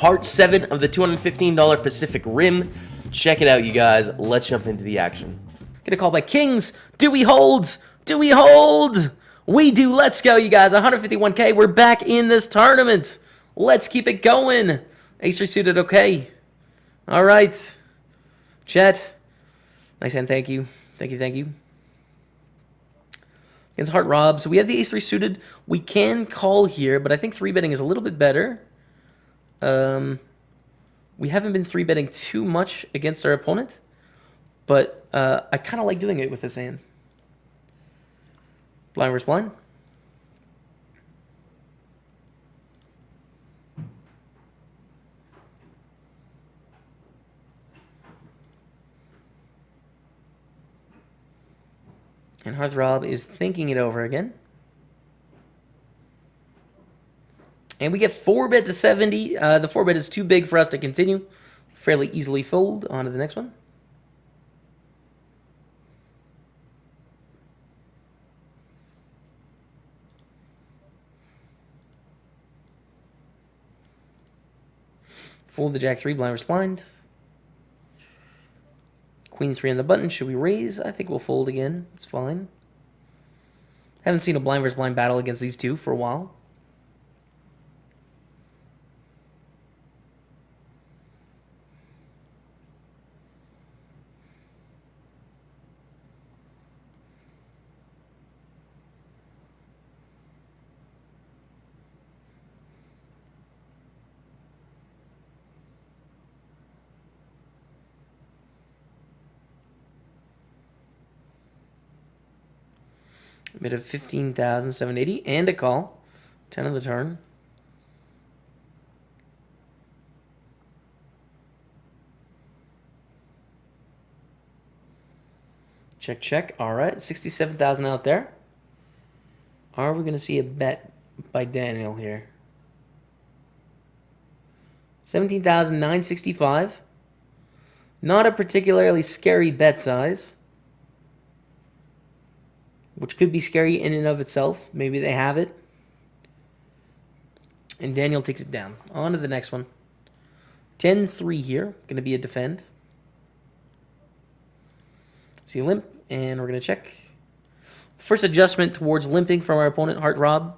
part 7 of the $215 Pacific Rim. Check it out, you guys. Let's jump into the action. Get a call by Kings. Do we hold? Do we hold? We do. Let's go, you guys. 151K. We're back in this tournament. Let's keep it going. Ace suited, okay. All right. Chat. Nice hand, thank you. Thank you. Against Heart Rob. So we have the Ace 3 suited. We can call here, but I think 3-betting is a little bit better. We haven't been 3-betting too much against our opponent, but I kind of like doing it with this hand. Blind versus blind. And Hearthrob is thinking it over again. And we get 4-bet to 70. The 4-bet is too big for us to continue. Fairly easily fold. On to the next one. Fold the Jack 3, blind versus blind. Queen 3 on the button. Should we raise? I think we'll fold again. It's fine. Haven't seen a blind versus blind battle against these two for a while. Mid of 15,780 and a call. 10 of the turn. Check, check. All right, 67,000 out there. Are we going to see a bet by Daniel here? 17,965. Not a particularly scary bet size, which could be scary in and of itself. Maybe they have it. And Daniel takes it down. On to the next one. 10-3 here. Going to be a defend. See a limp, and we're going to check. First adjustment towards limping from our opponent, Heart Rob.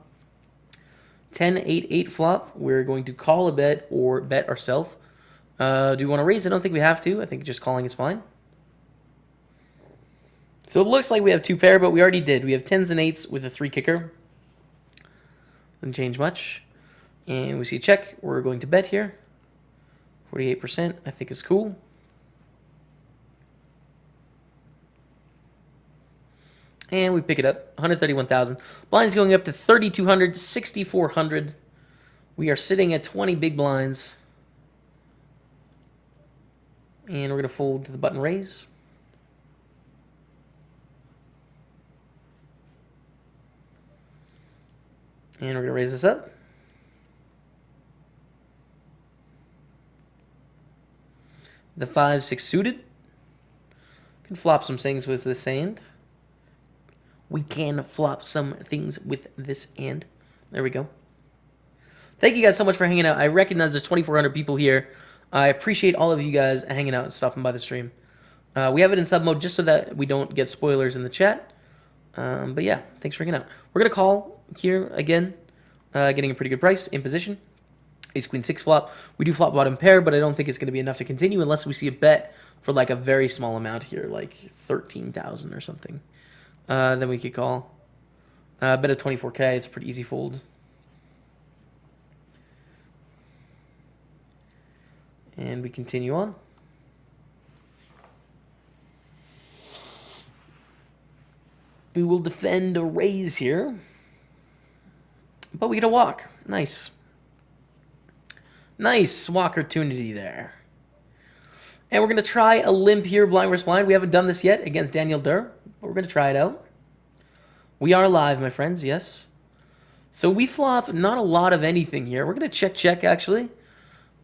10-8-8 flop. We're going to call a bet or bet ourselves. Do we want to raise? I don't think we have to. I think just calling is fine. So it looks like we have 2 pair, but we already did. We have 10s and 8s with a 3 kicker. Doesn't change much. And we see a check. We're going to bet here. 48%, I think is cool. And we pick it up. 131,000. Blinds going up to 3,200, 6,400. We are sitting at 20 big blinds. And we're going to fold to the button raise. And we're going to raise this up. The 5-6 suited. Can flop some things with this hand. We can flop some things with this hand. There we go. Thank you guys so much for hanging out. I recognize there's 2,400 people here. I appreciate all of you guys hanging out and stopping by the stream. We have it in sub mode just so that we don't get spoilers in the chat. But yeah, thanks for hanging out. We're going to call here again, getting a pretty good price in position. Ace Queen 6 flop. We do flop bottom pair, but I don't think it's going to be enough to continue unless we see a bet for like a very small amount here, like 13,000 or something. Then we could call. Bet at 24K. It's a pretty easy fold. And we continue on. We will defend a raise here. But we get a walk. Nice. Nice walk opportunity there. And we're going to try a limp here, blind versus blind. We haven't done this yet against Daniel Durr, but we're going to try it out. We are live, my friends, yes. So we flop not a lot of anything here. We're going to check, actually.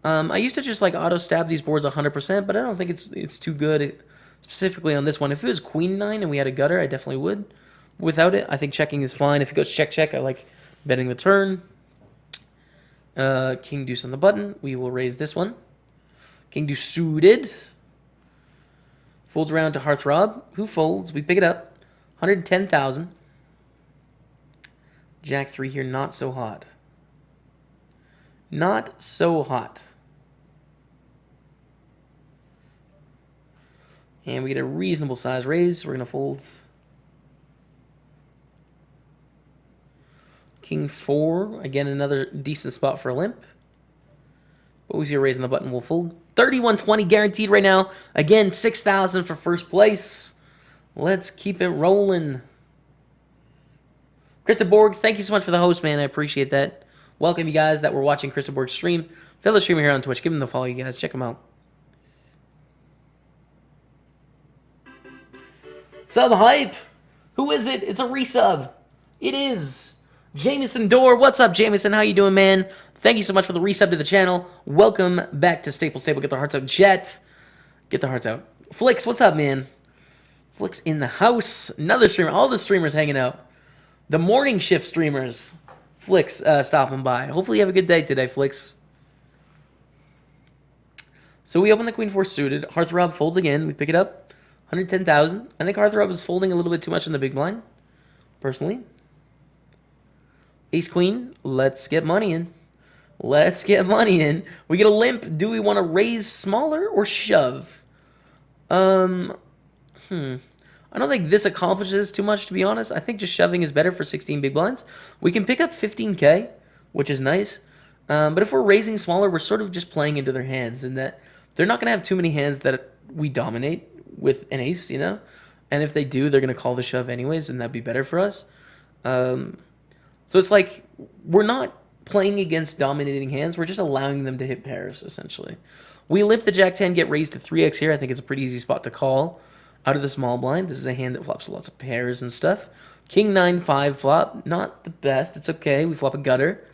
I used to just like auto-stab these boards 100%, but I don't think it's too good, specifically on this one. If it was Queen 9 and we had a gutter, I definitely would. Without it, I think checking is fine. If it goes check, I like betting the turn. King deuce on the button. We will raise this one. King deuce suited. Folds around to heartthrob. Who folds? We pick it up. 110,000. Jack 3 here, not so hot. Not so hot. And we get a reasonable size raise. We're going to fold. King 4. Again, another decent spot for a limp. But we see a raise on the button. We'll fold. 31.20 guaranteed right now. Again, 6,000 for first place. Let's keep it rolling. Krista Borg, thank you so much for the host, man. I appreciate that. Welcome, you guys that were watching Krista Borg's stream. Fellow streamer here on Twitch. Give him the follow, you guys. Check him out. Sub hype. Who is it? It's a resub. It is Jameson Dorr. What's up, Jameson? How you doing, man? Thank you so much for the resub to the channel. Welcome back to Staples Stable. Get the hearts out. Jet. Get the hearts out. Flix, what's up, man? Flix in the house. Another streamer. All the streamers hanging out. The morning shift streamers. Flix stopping by. Hopefully you have a good day today, Flix. So we open the Queen 4 suited. Heartthrob folds again. We pick it up. 110,000. I think Heartthrob is folding a little bit too much in the big blind. Personally. Ace Queen. Let's get money in. Let's get money in. We get a limp. Do we want to raise smaller or shove? I don't think this accomplishes too much, to be honest. I think just shoving is better for 16 big blinds. We can pick up 15K, which is nice. But if we're raising smaller, we're sort of just playing into their hands, in that they're not going to have too many hands that we dominate with an ace, you know? And if they do, they're going to call the shove anyways, and that'd be better for us. So it's like we're not playing against dominating hands. We're just allowing them to hit pairs, essentially. We limp the Jack 10, get raised to 3x here. I think it's a pretty easy spot to call out of the small blind. This is a hand that flops lots of pairs and stuff. King 9, 5 flop. Not the best. It's okay. We flop a gutter.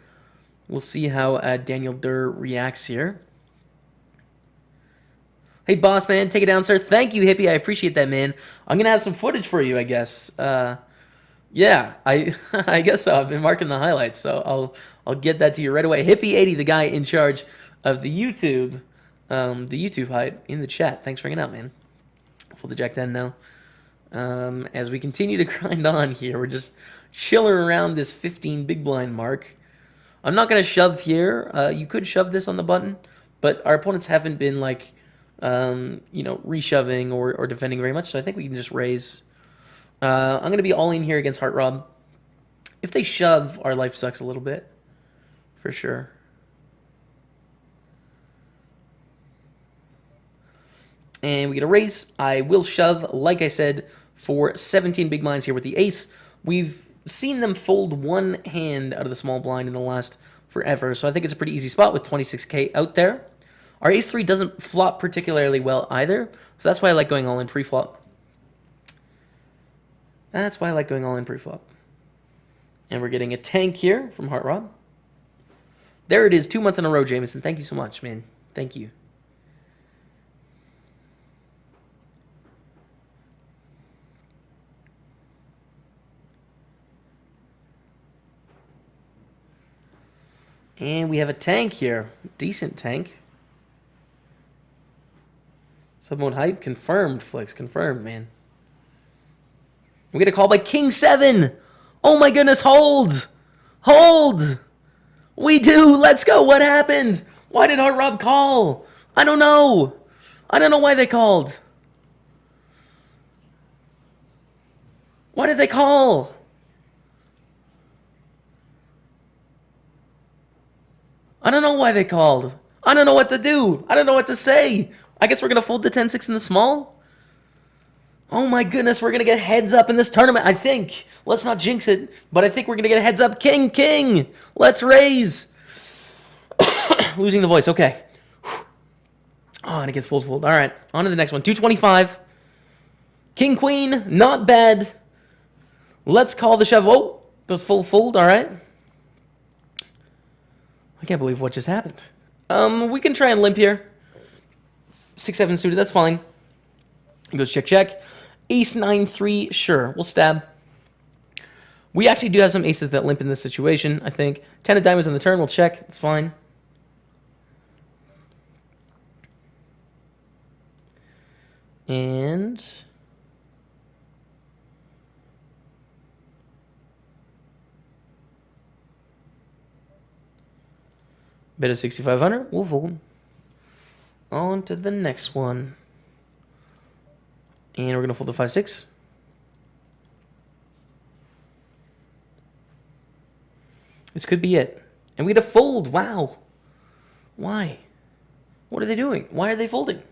We'll see how Daniel Durr reacts here. Hey, boss man. Take it down, sir. Thank you, Hippie. I appreciate that, man. I'm going to have some footage for you, I guess. Yeah, I guess so. I've been marking the highlights, so I'll get that to you right away. Hippie80, the guy in charge of the YouTube hype in the chat. Thanks for hanging out, man. Fold the Jack 10 now. As we continue to grind on here, we're just chilling around this 15 big blind mark. I'm not going to shove here. You could shove this on the button, but our opponents haven't been like, reshoving or defending very much, so I think we can just raise. I'm going to be all in here against Heartthrob. If they shove, our life sucks a little bit, for sure. And we get a raise. I will shove, like I said, for 17 big blinds here with the ace. We've seen them fold one hand out of the small blind in the last forever, so I think it's a pretty easy spot with 26K out there. Our ace 3 doesn't flop particularly well either, so that's why I like going all in pre-flop. That's why I like going all in pre-flop. And we're getting a tank here from Heartthrob. There it is, 2 months in a row, Jameson. Thank you so much, man. Thank you. And we have a tank here. Decent tank. Submode hype. Confirmed, Flix. Confirmed, man. We get a call by King 7. Oh my goodness, hold. Hold. We do. Let's go. What happened? Why did Heartthrob call? I don't know. I don't know why they called. Why did they call? I don't know why they called. I don't know what to do. I don't know what to say. I guess we're going to fold the 10-6 in the small. Oh my goodness, we're going to get heads up in this tournament, I think. Let's not jinx it, but I think we're going to get a heads up. King, king. Let's raise. Losing the voice, okay. Oh, and it gets fold. All right, on to the next one. 225. King, queen, not bad. Let's call the shove. Oh, goes full fold, all right. I can't believe what just happened. We can try and limp here. 6-7 suited, that's fine. He goes check, check. Ace 9-3, sure, we'll stab. We actually do have some aces that limp in this situation, I think. 10 of diamonds on the turn. We'll check. It's fine. And... bet of 6,500. We'll fold. On to the next one. And we're going to fold the 5-6. This could be it. And we get a fold. Wow. Why? What are they doing? Why are they folding?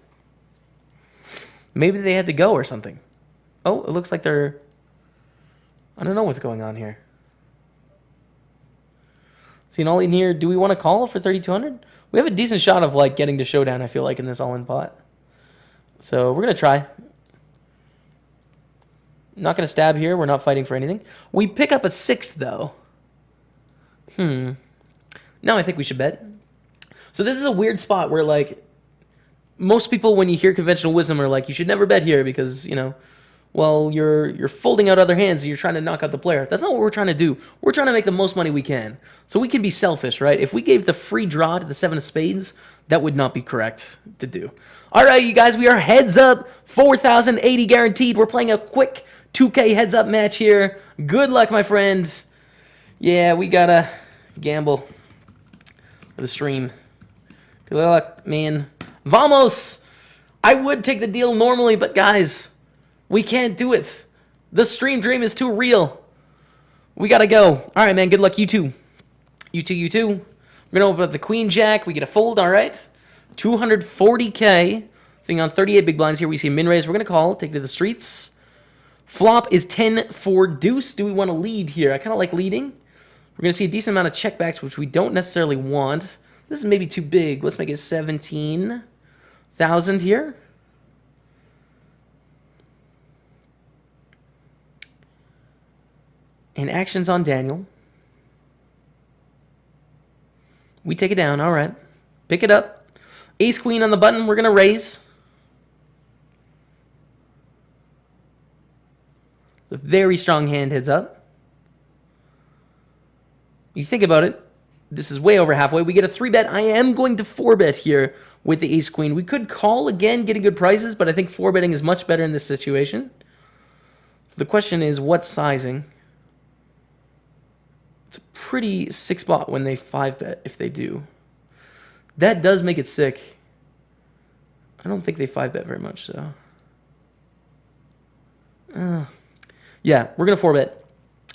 Maybe they had to go or something. Oh, it looks like they're... I don't know what's going on here. See an all-in here. Do we want to call for 3,200? We have a decent shot of like getting to showdown, I feel like, in this all-in pot. So we're going to try. Not going to stab here. We're not fighting for anything. We pick up a 6, though. Now I think we should bet. So this is a weird spot where, like, most people, when you hear conventional wisdom, are like, you should never bet here because, you know, well, you're folding out other hands and you're trying to knock out the player. That's not what we're trying to do. We're trying to make the most money we can. So we can be selfish, right? If we gave the free draw to the 7 of spades, that would not be correct to do. All right, you guys, we are heads up. 4,080 guaranteed. We're playing a quick 2K heads up match here. Good luck, my friend. Yeah, we gotta gamble for the stream. Good luck, man. Vamos! I would take the deal normally, but guys, we can't do it. The stream dream is too real. We gotta go. All right, man, good luck. You too. You too, you too. We're gonna open up the queen jack. We get a fold, all right. 240K. Sitting on 38 big blinds here. We see a min raise. We're gonna call, take it to the streets. Flop is 10 for deuce. Do we want to lead here? I kind of like leading. We're going to see a decent amount of checkbacks, which we don't necessarily want. This is maybe too big. Let's make it 17,000 here. And actions on Daniel. We take it down. All right. Pick it up. Ace queen on the button. We're going to raise. A very strong hand, heads up. You think about it, this is way over halfway. We get a 3-bet. I am going to 4-bet here with the ace queen. We could call again, getting good prices, but I think 4-betting is much better in this situation. So the question is, what sizing? It's a pretty sick spot when they 5-bet, if they do. That does make it sick. I don't think they 5-bet very much, so... yeah, we're going to 4-bet.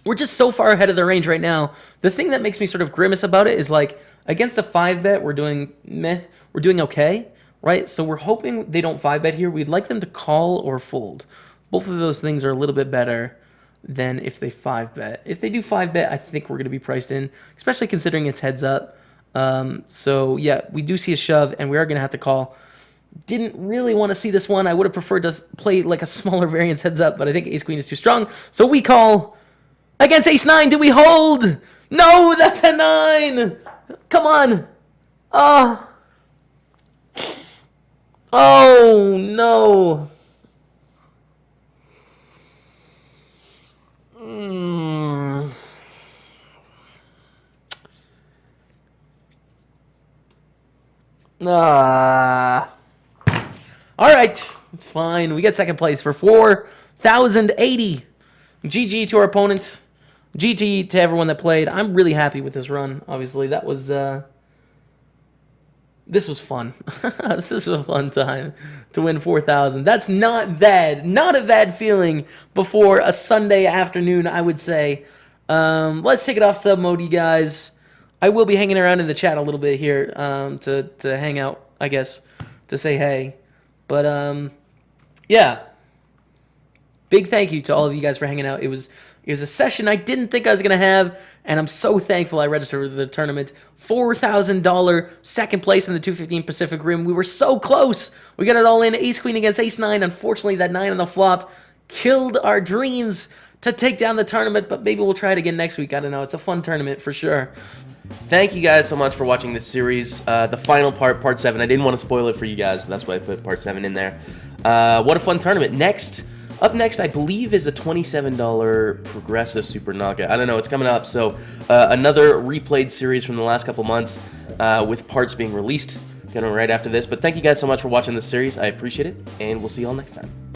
We're just so far ahead of the range right now. The thing that makes me sort of grimace about it is, like, against a 5-bet, we're doing meh. We're doing okay, right? So we're hoping they don't 5-bet here. We'd like them to call or fold. Both of those things are a little bit better than if they 5-bet. If they do 5-bet, I think we're going to be priced in, especially considering it's heads up. So, yeah, we do see a shove, and we are going to have to call. Didn't really want to see this one. I would have preferred to play like a smaller variance heads up, but I think ace-queen is too strong. So we call... Against ace-9, do we hold? No, that's a 9. Come on. Oh. Oh, no. All right. It's fine. We get second place for 4,080. GG to our opponent. GG to everyone that played. I'm really happy with this run, obviously. That was, this was fun. This was a fun time to win 4,000. That's not bad. Not a bad feeling before a Sunday afternoon, I would say. Let's take it off sub mode, you guys. I will be hanging around in the chat a little bit here to hang out, I guess, to say hey. But, yeah. Big thank you to all of you guys for hanging out. It was a session I didn't think I was going to have, and I'm so thankful I registered for the tournament. $4,000 second place in the 215 Pacific Rim. We were so close. We got it all in. Ace-queen against ace-9. Unfortunately, that 9 on the flop killed our dreams to take down the tournament, but maybe we'll try it again next week. I don't know. It's a fun tournament for sure. Thank you guys so much for watching this series. The final part 7. I didn't want to spoil it for you guys, and that's why I put part 7 in there. What a fun tournament. Next Up next, I believe, is a $27 progressive Super Knockout. I don't know, it's coming up. So another replayed series from the last couple months with parts being released. Going right after this. But thank you guys so much for watching this series. I appreciate it, and we'll see you all next time.